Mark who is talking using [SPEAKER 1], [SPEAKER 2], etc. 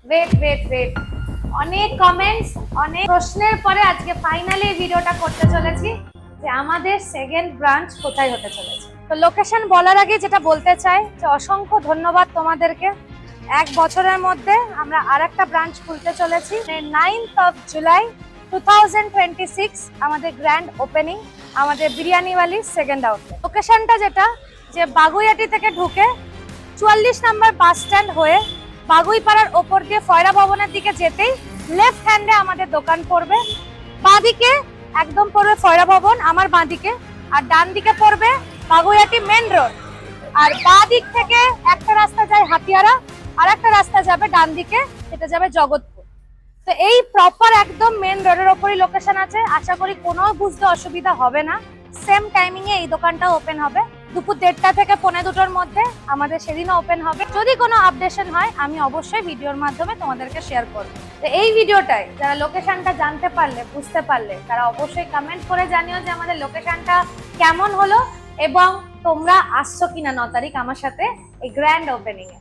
[SPEAKER 1] Wait wait wait, অনেক comments, অনেক প্রশ্নের পরে আজকে ফাইনালি ভিডিওটা করতে চলেছি যে আমাদের সেকেন্ড ব্রাঞ্চ কোথায় হতে চলেছে। তো লোকেশন বলার আগে যেটা বলতে চাই যে অসংখ্য ধন্যবাদ তোমাদেরকে। 1 বছরের মধ্যে আমরা আরেকটা ব্রাঞ্চ খুলতে চলেছি। 9th of July 2026 আমাদের গ্র্যান্ড ওপেনিং, আমাদের বিরিয়ানিওয়ালি সেকেন্ড আউটলেট। লোকেশনটা যেটা যে বাগুইআটি থেকে ঢুকে 44 নম্বর বাস স্ট্যান্ড হয়ে বাগুইপাড়ার ওপর দিয়ে ফয়রা ভবনের দিকে যেতেই লেফট হ্যান্ডে আমাদের দোকান পড়বে, বাঁ দিকে একদম পড়বে ফয়রা ভবন আমার বাঁ দিকে, আর ডান দিকে পড়বে বাগুইআটি মেন রোড। আর বাঁ দিক থেকে একটা রাস্তা যায় হাতিয়ারা, আর একটা রাস্তা যাবে ডান দিকে, সেটা যাবে জগৎপুর। তো এই প্রপার একদম মেন রোডের ওপরই লোকেশন আছে। আশা করি কোনো বুঝতে অসুবিধা হবে না। সেম টাইমিং এ এই দোকানটা ওপেন হবে দুপুর 1:30 থেকে 1:45-র মধ্যে। আমাদের সেদিনও ওপেন হবে। যদি কোনো আপডেশন হয় আমি অবশ্যই ভিডিওর মাধ্যমে তোমাদেরকে শেয়ার করব। তো এই ভিডিওটায় যারা লোকেশনটা জানতে পারলে, বুঝতে পারলে, তারা অবশ্যই কমেন্ট করে জানিও যে আমাদের লোকেশনটা কেমন হলো এবং তোমরা আসছো কিনা 9 তারিখ আমার সাথে এই গ্র্যান্ড ওপেনিং এ।